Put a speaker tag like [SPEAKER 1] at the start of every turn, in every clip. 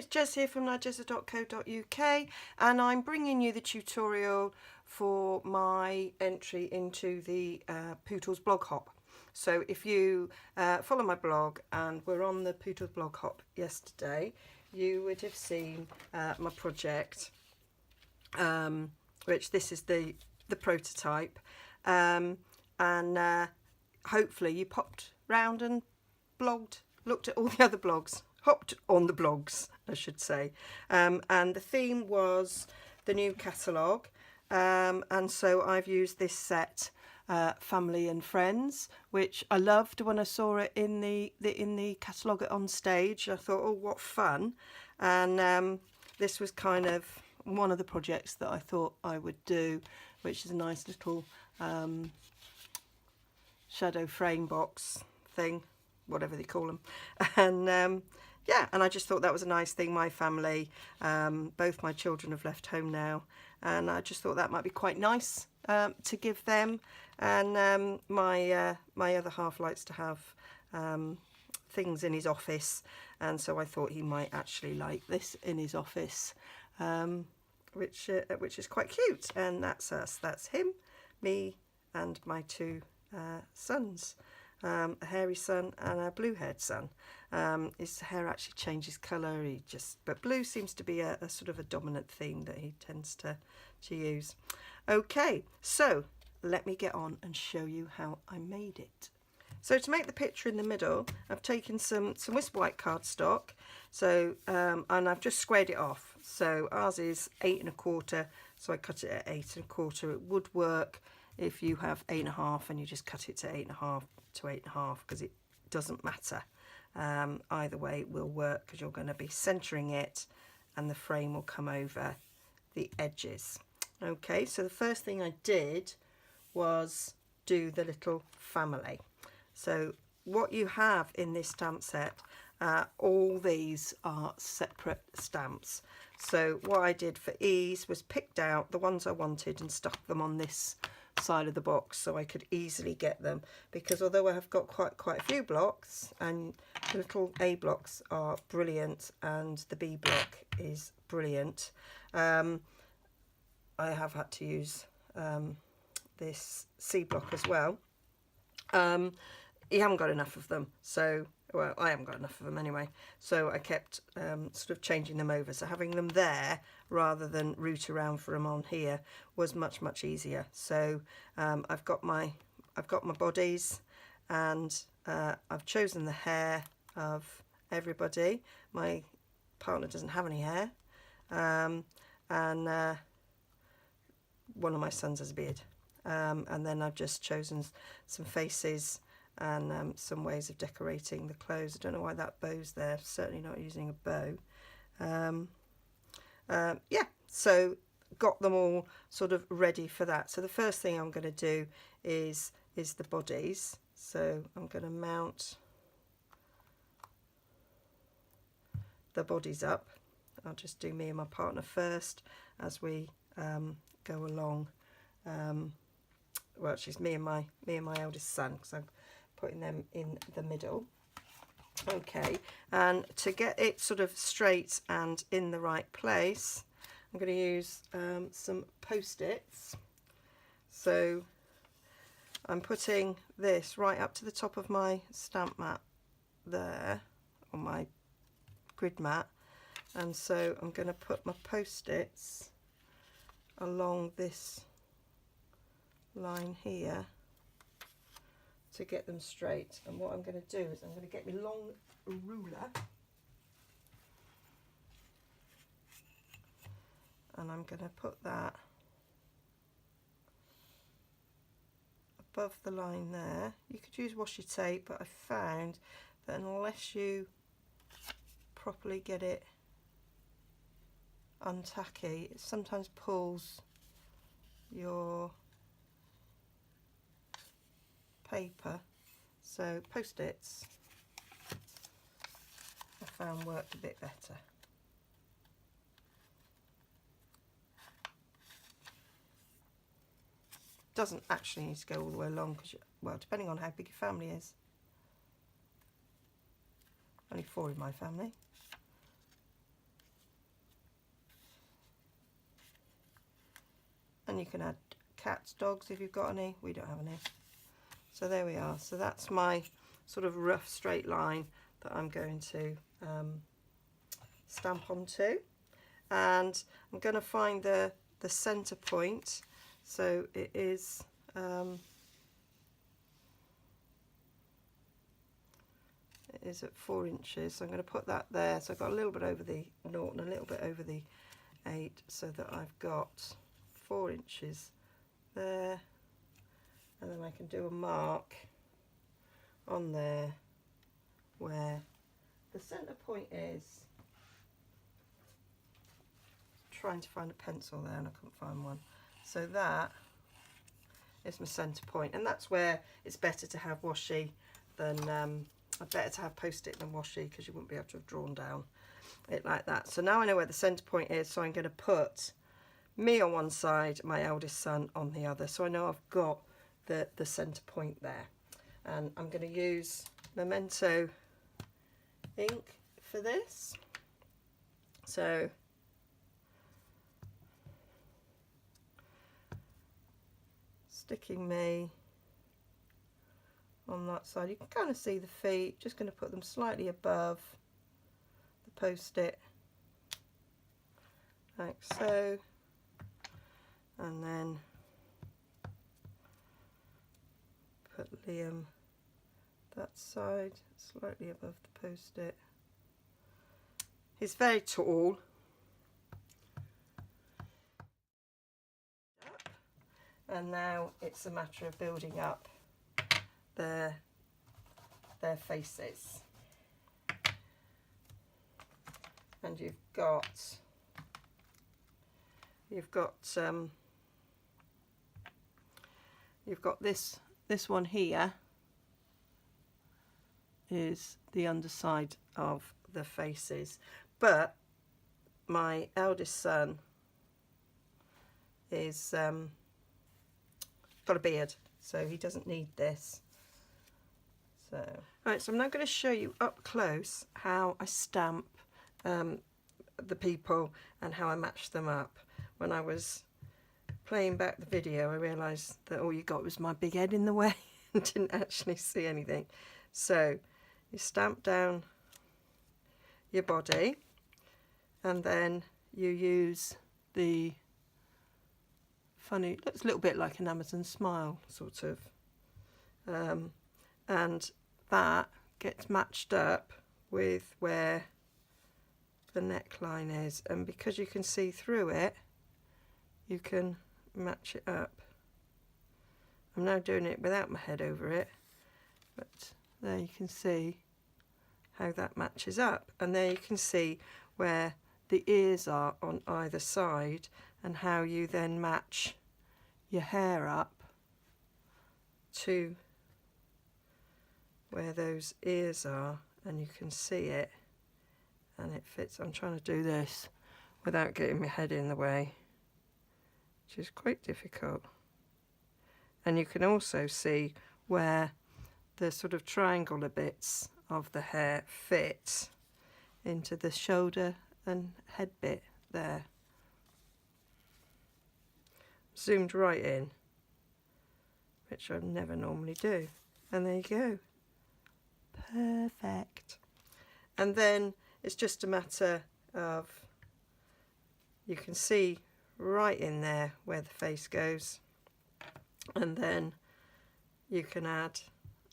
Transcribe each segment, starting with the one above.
[SPEAKER 1] it's Jez here from nigezza.co.uk, and I'm bringing you the tutorial for my entry into the Pootlers blog hop. So if you follow my blog and were on the Pootlers blog hop yesterday, you would have seen my project, which this is the prototype, and hopefully you popped round and blogged, looked at all the other blogs, hopped on the blogs I should say, and the theme was the new catalogue, and so I've used this set, Family and Friends, which I loved when I saw it in the catalogue on stage. I thought, oh, what fun. And this was kind of one of the projects that I thought I would do, which is a nice little shadow frame box thing, whatever they call them. And yeah, and I just thought that was a nice thing. My family, both my children have left home now, and I just thought that might be quite nice to give them. And my other half likes to have things in his office, and so I thought he might actually like this in his office, which is quite cute. And that's us. That's him, me, and my two sons. A hairy son and a blue-haired son. His hair actually changes colour. But blue seems to be a sort of a dominant theme that he tends to use. Okay, so let me get on and show you how I made it. So to make the picture in the middle, I've taken some Wisp white cardstock. So and I've just squared it off. So ours is 8 1/4, so I cut it at 8 1/4. It would work if you have 8 1/2 and you just cut it to 8 1/2 to 8 1/2, because it doesn't matter. Either way it will work, because you're going to be centering it and the frame will come over the edges. Okay, so the first thing I did was do the little family. So what you have in this stamp set, all these are separate stamps. So what I did for ease was picked out the ones I wanted and stuck them on this side of the box so I could easily get them, because although I have got quite a few blocks, and the little A blocks are brilliant and the B block is brilliant, I have had to use this C block as well. You haven't got enough of them, so, well, I haven't got enough of them anyway, so I kept sort of changing them over. So having them there rather than root around for them on here was much easier. So I've got my bodies, and I've chosen the hair of everybody. My partner doesn't have any hair, and one of my sons has a beard, and then I've just chosen some faces and some ways of decorating the clothes. I don't know why that bow's there, certainly not using a bow. Yeah, so got them all sort of ready for that. So the first thing I'm going to do is the bodies. So I'm going to mount the bodies up. I'll just do me and my partner first as we go along. Well, actually, it's me and my eldest son, because I'm putting them in the middle. Okay, and to get it sort of straight and in the right place, I'm going to use some post-its. So I'm putting this right up to the top of my stamp mat there, on my grid mat, and so I'm going to put my post-its along this line here to get them straight. And what I'm going to do is I'm going to get my long ruler, and I'm going to put that above the line there. You could use washi tape, but I found that unless you properly get it untacky, it sometimes pulls your paper. So post-its I found worked a bit better. Doesn't actually need to go all the way along, because, well, depending on how big your family is. Only 4 in my family. and you can add cats, dogs if you've got any. We don't have any. So there we are. So that's my sort of rough straight line that I'm going to stamp onto, and I'm going to find the center point. So it is at 4 inches, so I'm going to put that there. So I've got a little bit over the 0 and a little bit over the 8, so that I've got 4 inches there, and then I can do a mark on there where the center point is. Trying to find a pencil there and I couldn't find one. So that is my center point, and that's where it's better to have washi than better to have post-it than washi, because you wouldn't be able to have drawn down it like that. So now I know where the center point is, so I'm going to put me on one side, my eldest son on the other, so I know I've got the center point there. And I'm going to use Memento ink for this. So sticking me on that side, you can kind of see the feet, just going to put them slightly above the post-it like so, and then put Liam that side slightly above the post-it. He's very tall, and now it's a matter of building up their faces. And you've got this one here is the underside of the faces, but my eldest son is got a beard, so he doesn't need this. So right, so I'm now going to show you up close how I stamp the people and how I match them up. When I was playing back the video, I realised that all you got was my big head in the way and didn't actually see anything. So you stamp down your body, and then you use the funny, looks a little bit like an Amazon smile sort of, and that gets matched up with where the neckline is, and because you can see through it, you can match it up. I'm now doing it without my head over it, but there you can see how that matches up, and there you can see where the ears are on either side and how you then match your hair up to where those ears are, and you can see it and it fits. I'm trying to do this without getting my head in the way, which is quite difficult. And you can also see where the sort of triangular bits of the hair fit into the shoulder and head bit there. Zoomed right in, which I never normally do, and there you go, perfect. And then it's just a matter of, you can see right in there where the face goes, and then you can add,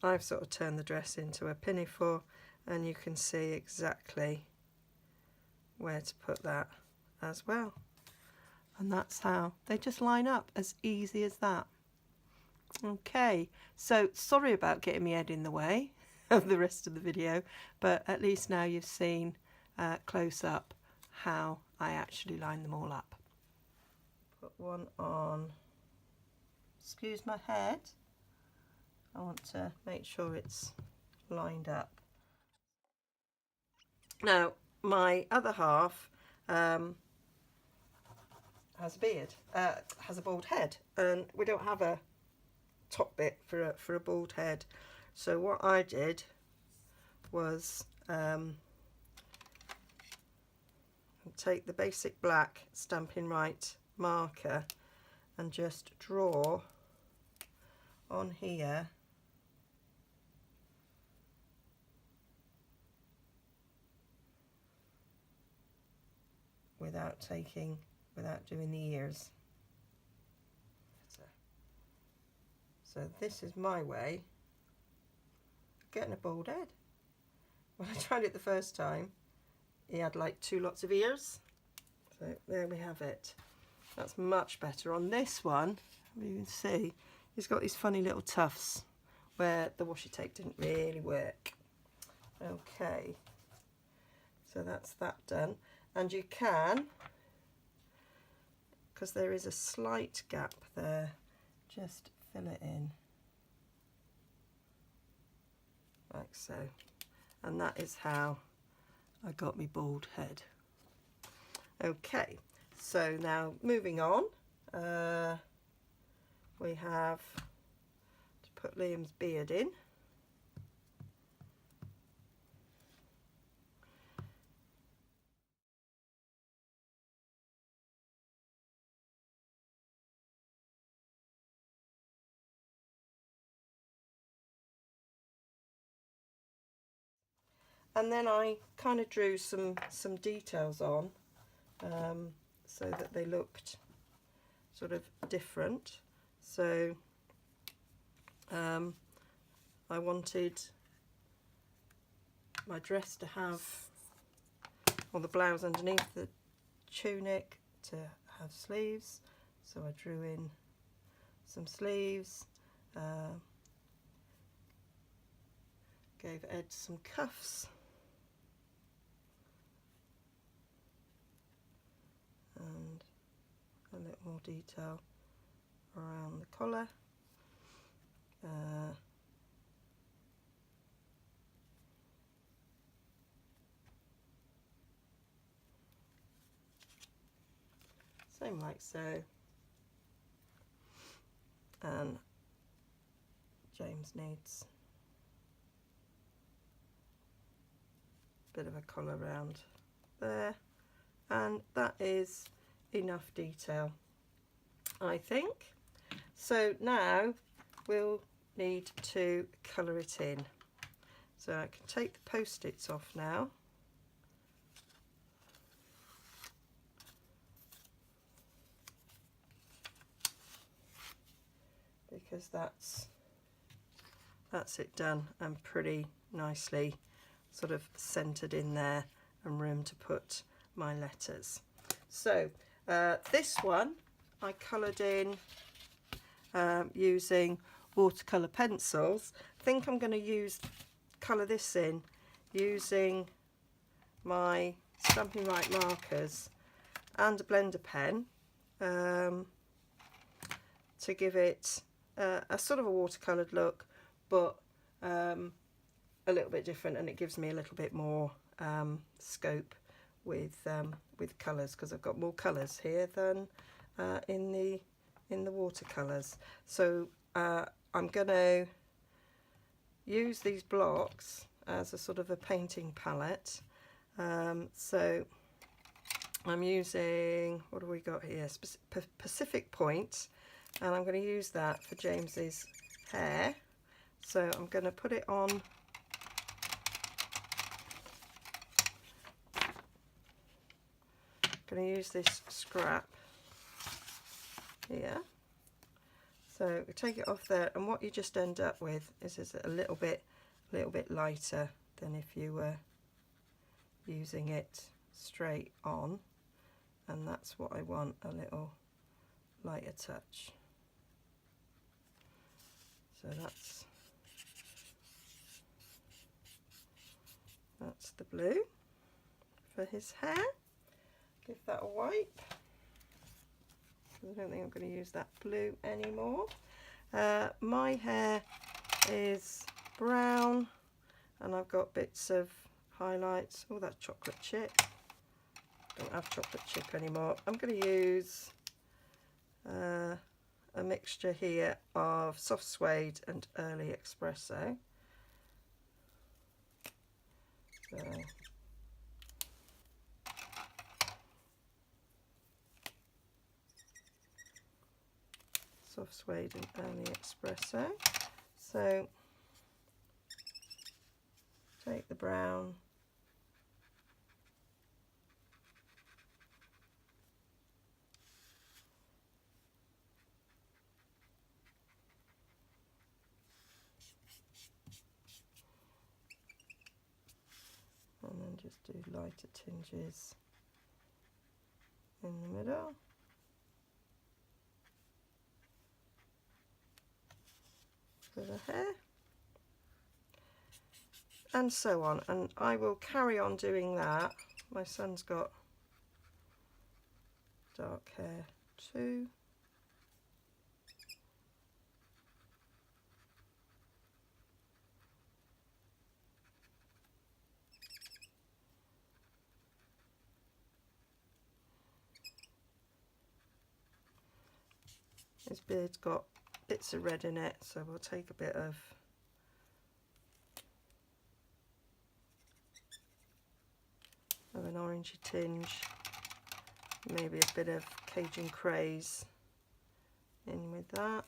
[SPEAKER 1] I've sort of turned the dress into a pinafore, and you can see exactly where to put that as well. And that's how they just line up, as easy as that. Okay, so sorry about getting my head in the way of the rest of the video, but at least now you've seen close up how I actually line them all up. Put one on, excuse my head, I want to make sure it's lined up. Now my other half has a beard, has a bald head, and we don't have a top bit for a bald head. So what I did was take the basic black Stampin' Right marker and just draw on here without doing the ears. So this is my way of getting a bald head. When I tried it the first time, he had like 2 lots of ears. So there we have it. That's much better. On this one, you can see, he's got these funny little tufts where the washi tape didn't really work. Okay, so that's that done. And you can, because there is a slight gap there, just fill it in like so. And that is how I got my bald head. Okay, so now moving on, we have to put Liam's beard in. And then I kind of drew some details on so that they looked sort of different. So I wanted my dress to have, or the blouse underneath the tunic to have sleeves. So I drew in some sleeves, gave Ed some cuffs, and a little more detail around the collar. Same like so. And James needs a bit of a collar around there, and that is enough detail, I think. So now we'll need to colour it in. So I can take the post-its off now. Because that's it done and pretty nicely sort of centered in there and room to put my letters. So this one I coloured in using watercolour pencils. I think I'm going to colour this in using my Stampin' Right markers and a blender pen to give it a sort of a watercoloured look, but a little bit different, and it gives me a little bit more scope with colours, because I've got more colours here than in the watercolours. So I'm going to use these blocks as a sort of a painting palette. So I'm using, what have we got here? Pacific Point, and I'm going to use that for James's hair. So I'm going to put it on going to use this scrap here. So we take it off there, and what you just end up with is a little bit lighter than if you were using it straight on, and that's what I want, a little lighter touch. So that's the blue for his hair. Give that a wipe. I don't think I'm going to use that blue anymore. My hair is brown, and I've got bits of highlights. Oh, that's chocolate chip. Don't have chocolate chip anymore. I'm going to use a mixture here of soft suede and early espresso. So soft suede and the espresso. So take the brown, and then just do lighter tinges in the middle. For the hair. And so on, and I will carry on doing that. My son's got dark hair too. His beard's got bits of red in it, so we'll take a bit of an orangey tinge, maybe a bit of Cajun craze in with that.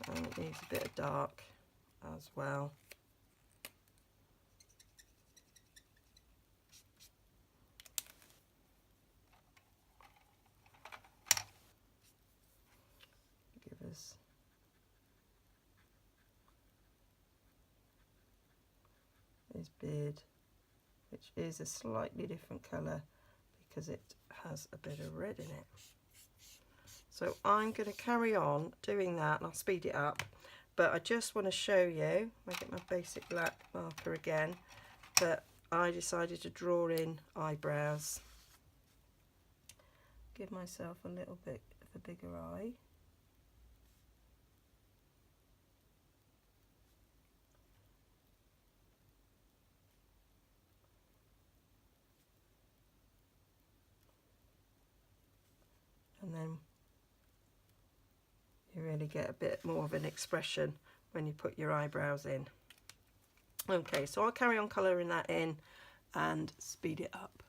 [SPEAKER 1] And it needs a bit of dark as well. Give us his beard, which is a slightly different colour because it has a bit of red in it. So I'm going to carry on doing that, and I'll speed it up, but I just want to show you, I'll get my basic black marker again, that I decided to draw in eyebrows. Give myself a little bit of a bigger eye. And then you really get a bit more of an expression when you put your eyebrows in. Okay, so I'll carry on colouring that in and speed it up.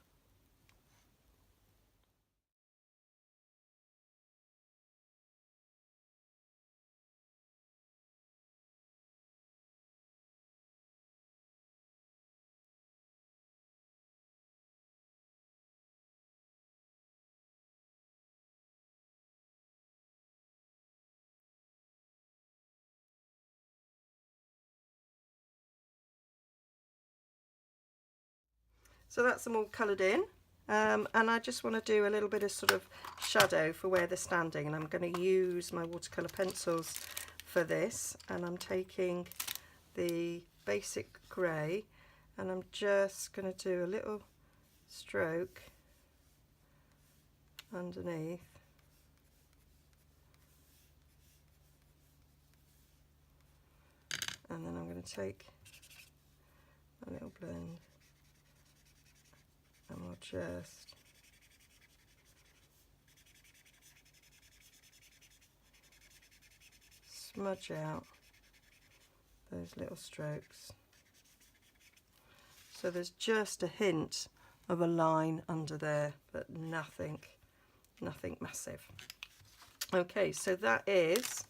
[SPEAKER 1] So that's them all coloured in, and I just want to do a little bit of sort of shadow for where they're standing, and I'm going to use my watercolour pencils for this, and I'm taking the basic grey and I'm just going to do a little stroke underneath. And then I'm going to take a little blend and we'll just smudge out those little strokes. So there's just a hint of a line under there, but nothing massive. Okay, so that is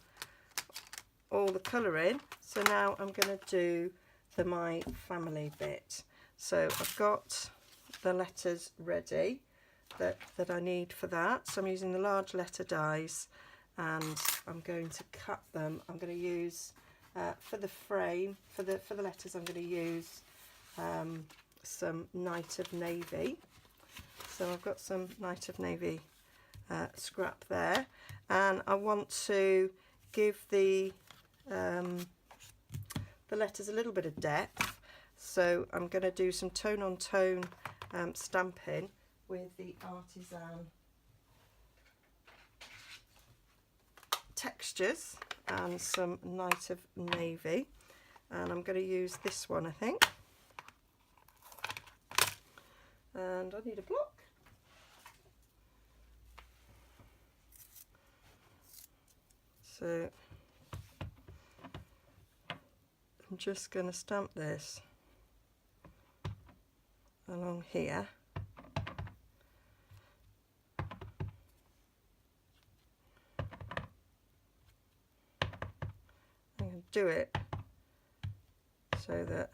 [SPEAKER 1] all the colouring. So now I'm going to do the My Family bit. So I've got the letters ready that I need for that. So I'm using the large letter dies and I'm going to cut them. I'm going to use for the frame, for the letters, I'm going to use some Night of Navy. So I've got some Night of Navy scrap there, and I want to give the letters a little bit of depth. So I'm going to do some tone on tone stamping with the Artisan textures and some Night of Navy, and I'm going to use this one, I think, and I need a block. So I'm just going to stamp this along here. I'm going to do it so that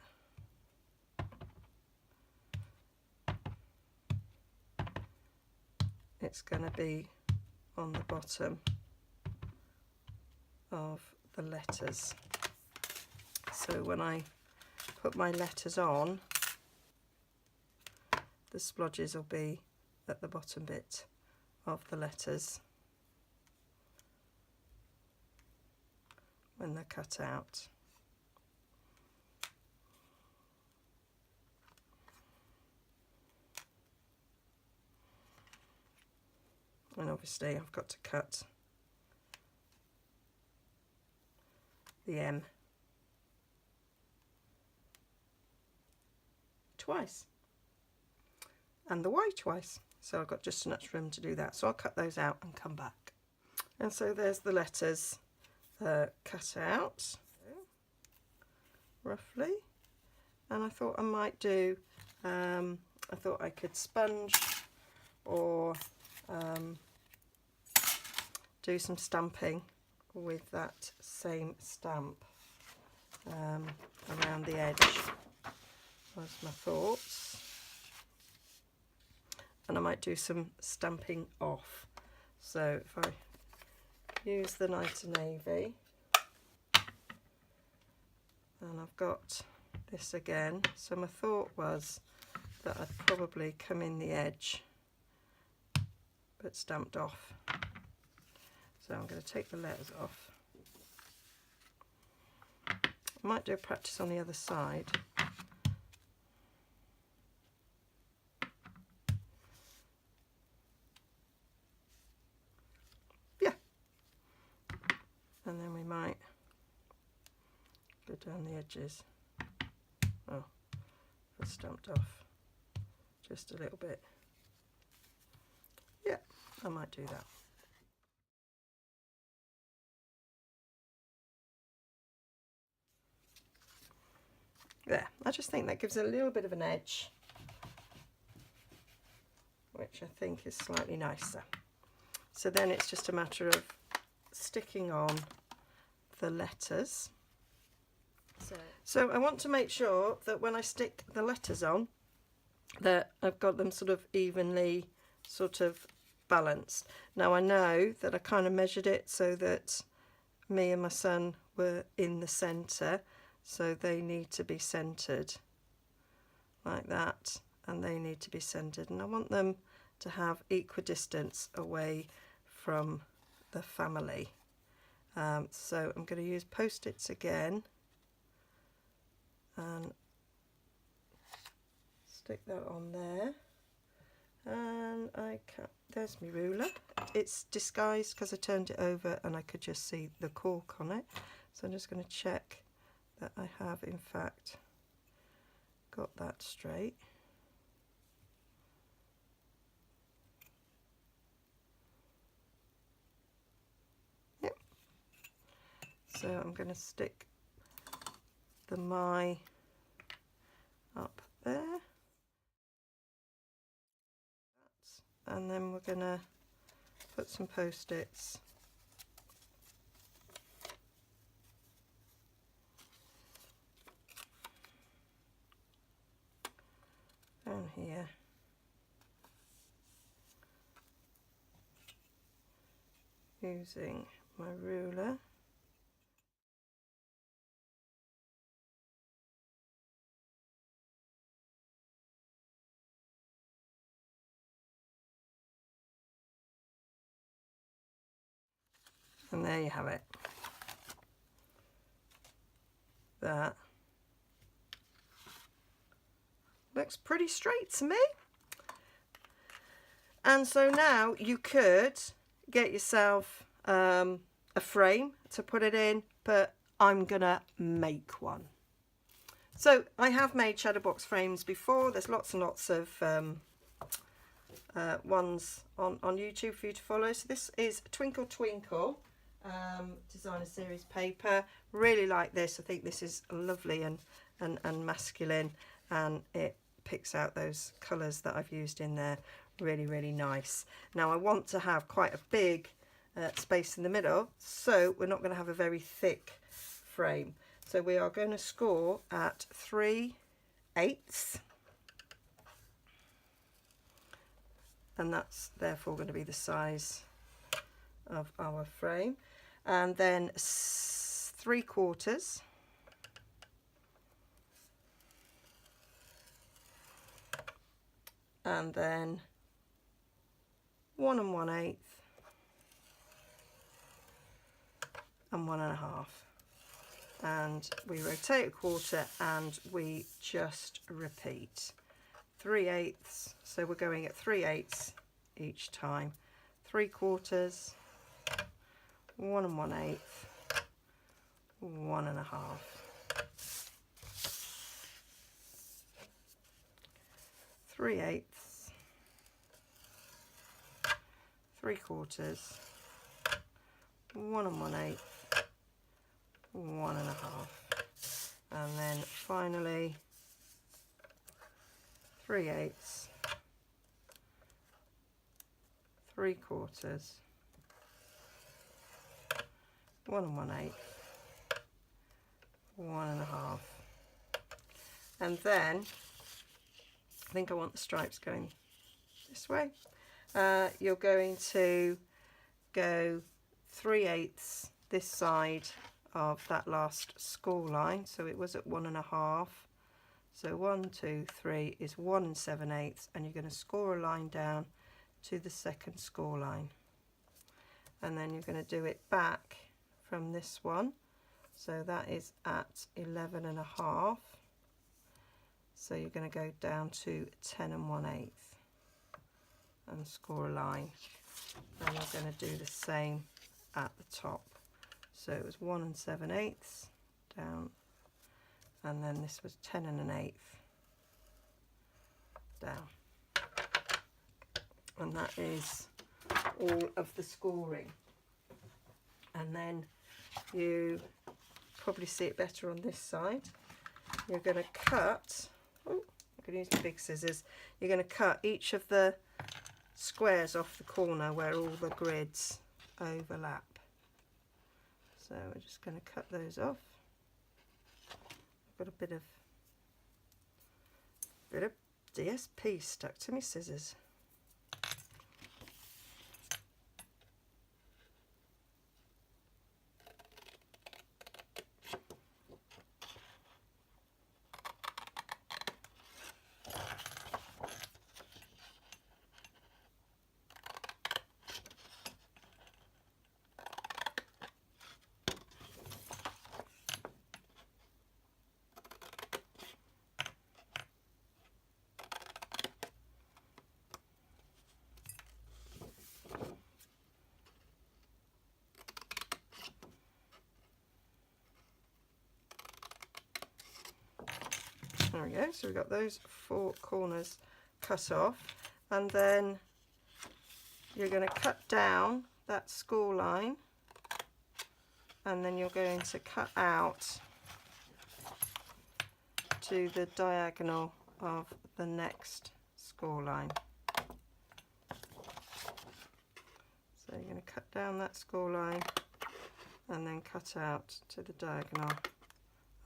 [SPEAKER 1] it's going to be on the bottom of the letters. So when I put my letters on, the splodges will be at the bottom bit of the letters when they're cut out. And obviously I've got to cut the M twice and the Y twice, so I've got just enough room to do that, so I'll cut those out and come back. And so there's the letters cut out roughly, and I thought I might do I thought I could sponge or do some stamping with that same stamp around the edge. Was my thoughts. And I might do some stamping off. So if I use the Night and Navy, and I've got this again, so my thought was that I'd probably come in the edge but stamped off. So I'm going to take the letters off. I might do a practice on the other side. Yeah. And then we might go down the edges. Oh, I've stamped off just a little bit. Yeah, I might do that. There, I just think that gives it a little bit of an edge, which I think is slightly nicer. So then it's just a matter of sticking on the letters. So I want to make sure that when I stick the letters on, that I've got them sort of evenly sort of balanced. Now I know that I kind of measured it so that me and my son were in the centre, so they need to be centred like that, and they need to be centred, and I want them to have equidistance away from the family. So I'm going to use post-its again and stick that on there, and I cut. There's my ruler. It's disguised because I turned it over and I could just see the cork on it, so I'm just going to check that I have in fact got that straight. Yep. So I'm going to stick the my up there, and then we're going to put some post-its down here. Using my ruler. And there you have it. That looks pretty straight to me. And so now you could get yourself a frame to put it in, but I'm gonna make one. So I have made shadow box frames before. There's lots and lots of ones on YouTube for you to follow. So this is Twinkle Twinkle designer series paper. Really like this. I think this is lovely and masculine, and it picks out those colours that I've used in there really, really nice. Now I want to have quite a big space in the middle, so we're not going to have a very thick frame. So we are going to score at 3/8, and that's therefore going to be the size of our frame. And then 3/4, and then 1 1/8, and 1 1/2, and we rotate a quarter and we just repeat 3/8. So we're going at 3/8 each time. 3/4, 1 1/8, 1 1/2. 3/8, 3/4, 1 1/8, 1 1/2, and then finally 3/8, 3/4, 1 1/8, 1 1/2, and then I think I want the stripes going this way. You're going to go 3/8 this side of that last score line, so it was at 1 1/2. So 1 2 3 is 1 7/8, and you're going to score a line down to the second score line, and then you're going to do it back from this one, so that is at 11 1/2. So you're going to go down to 10 1/8 and score a line, and you're going to do the same at the top. So it was 1 7/8 down, and then this was 10 1/8 down, and that is all of the scoring. And then you probably see it better on this side. You're going to cut, I'm going to use the big scissors, you're going to cut each of the squares off the corner where all the grids overlap. So we're just going to cut those off. I've got a bit of DSP stuck to my scissors. There we go, so we've got those 4 corners cut off, and then you're going to cut down that score line, and then you're going to cut out to the diagonal of the next score line. So you're going to cut down that score line and then cut out to the diagonal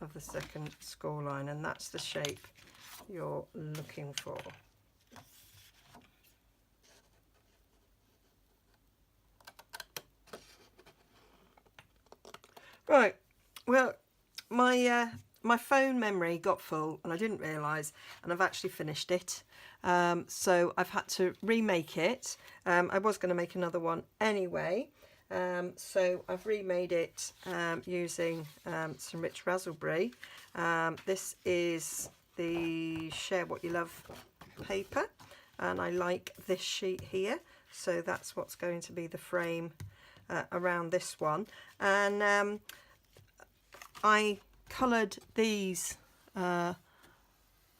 [SPEAKER 1] of the second score line, and that's the shape you're looking for. Right, well, my phone memory got full and I didn't realise, and I've actually finished it. So I've had to remake it. I was going to make another one anyway. So I've remade it using some rich raspberry. This is the Share What You Love paper, and I like this sheet here, so that's what's going to be the frame around this one. And I coloured these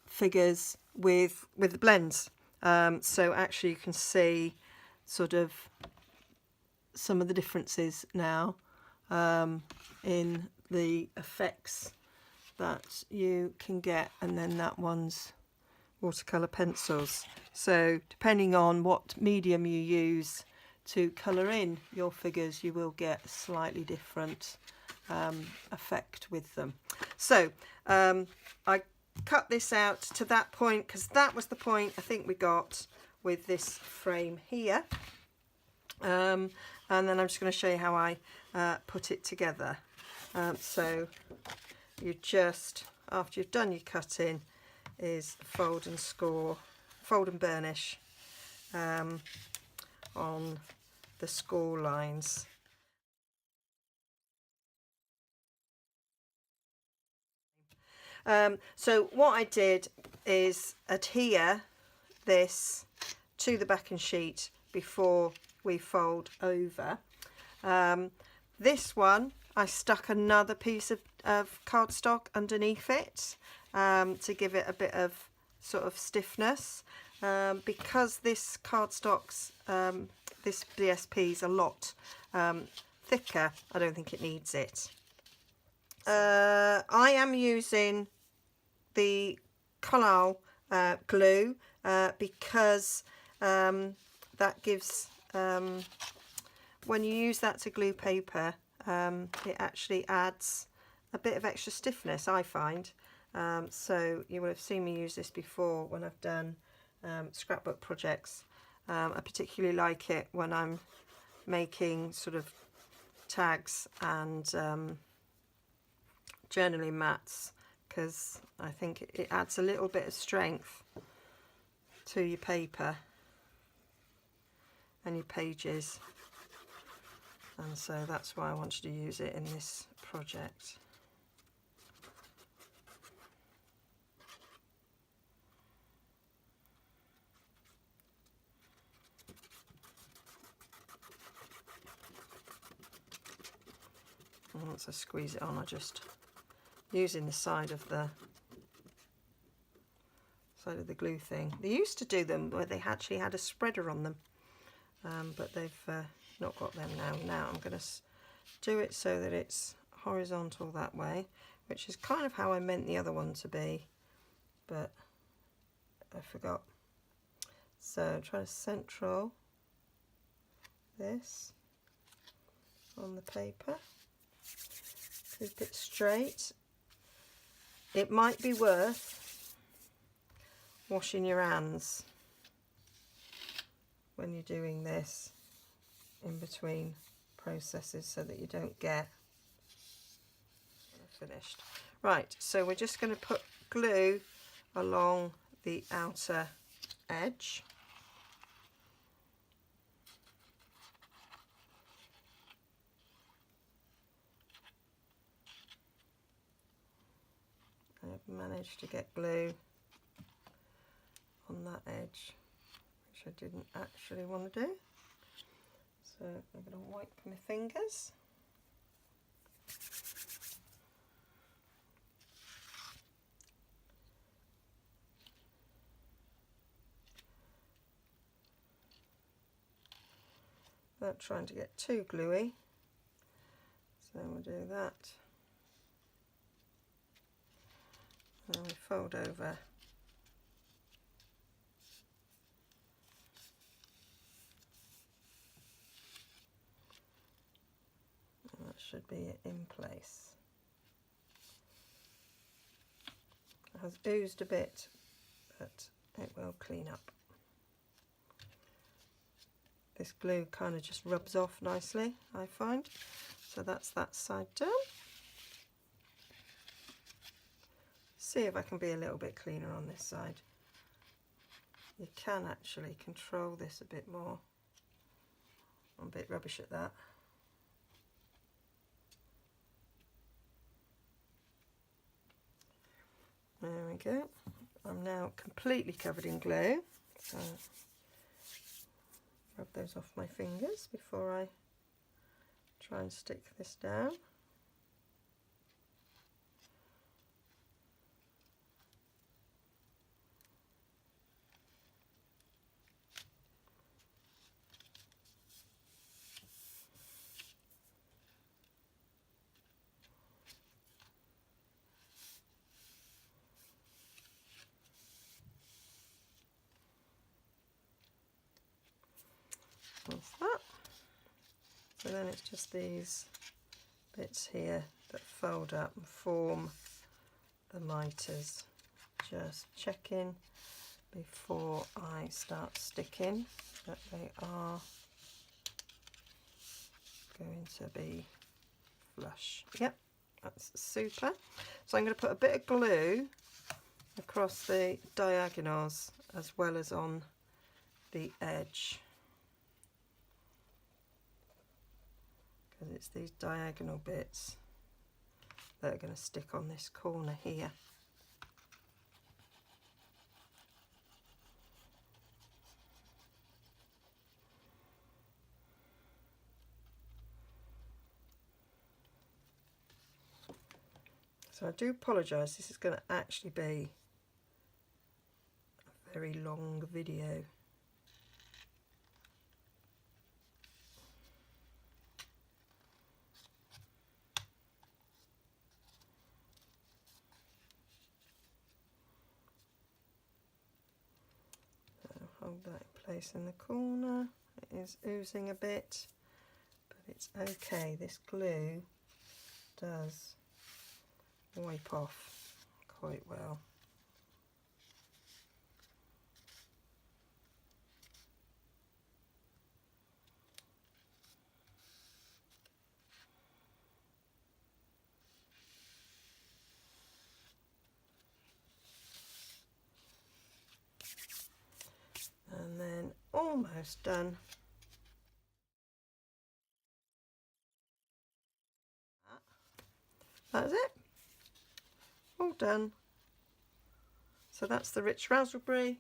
[SPEAKER 1] figures with the blends, so actually you can see sort of some of the differences now in the effects that you can get, and then that one's watercolour pencils. So depending on what medium you use to colour in your figures, you will get a slightly different effect with them. So I cut this out to that point because that was the point I think we got with this frame here. And then I'm just going to show you how I put it together. So you just, after you've done your cutting, is fold and burnish on the score lines. So what I did is adhere this to the backing sheet before we fold over. This one I stuck another piece of cardstock underneath it to give it a bit of sort of stiffness, because this cardstock's this DSP is a lot thicker. I don't think it needs it. I am using the Collal glue because that gives, when you use that to glue paper, it actually adds a bit of extra stiffness, I find. So you will have seen me use this before when I've done scrapbook projects. I particularly like it when I'm making sort of tags and journaling mats, because I think it adds a little bit of strength to your paper and your pages, and so that's why I wanted to use it in this project. And once I squeeze it on, I just using the side of the glue thing. They used to do them where they actually had a spreader on them, but they've not got them now. Now I'm going to do it so that it's horizontal that way, which is kind of how I meant the other one to be, but I forgot. So try to central this on the paper, keep it straight. It might be worth washing your hands when you're doing this in between processes so that you don't get finished. Right, so we're just going to put glue along the outer edge. I've managed to get glue on that edge, which I didn't actually want to do. So I'm going to wipe my fingers. Not trying to get too gluey. So we'll do that. And we fold over. And that should be in place. It has oozed a bit, but it will clean up. This glue kind of just rubs off nicely, I find. So that's that side done. See if I can be a little bit cleaner on this side. You can actually control this a bit more. I'm a bit rubbish at that. There we go. I'm now completely covered in glue. So rub those off my fingers before I try and stick this down. So then it's just these bits here that fold up and form the mitres. Just checking before I start sticking that they are going to be flush. Yep, that's super. So I'm going to put a bit of glue across the diagonals as well as on the edge, because it's these diagonal bits that are going to stick on this corner here. So I do apologise, this is going to actually be a very long video. Hold that in place in the corner. It is oozing a bit, but it's okay. This glue does wipe off quite well. And then almost done. That's it. All done. So that's the rich raspberry.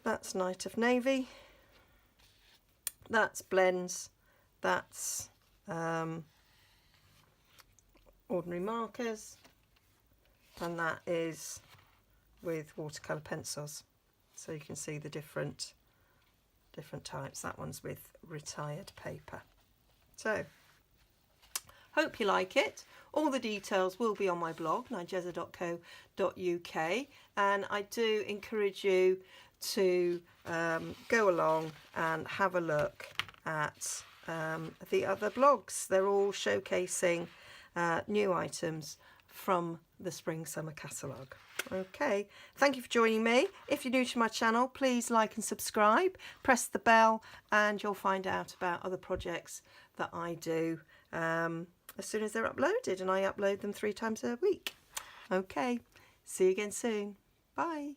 [SPEAKER 1] That's Night of Navy. That's blends. That's ordinary markers. And that is with watercolour pencils. So you can see the different types. That one's with retired paper. So hope you like it. All the details will be on my blog, nigezza.co.uk, and I do encourage you to go along and have a look at the other blogs. They're all showcasing new items from the Spring Summer catalogue. Okay, thank you for joining me. If you're new to my channel, please like and subscribe, press the bell, and you'll find out about other projects that I do as soon as they're uploaded, and I upload them 3 times a week. Okay, see you again soon. Bye.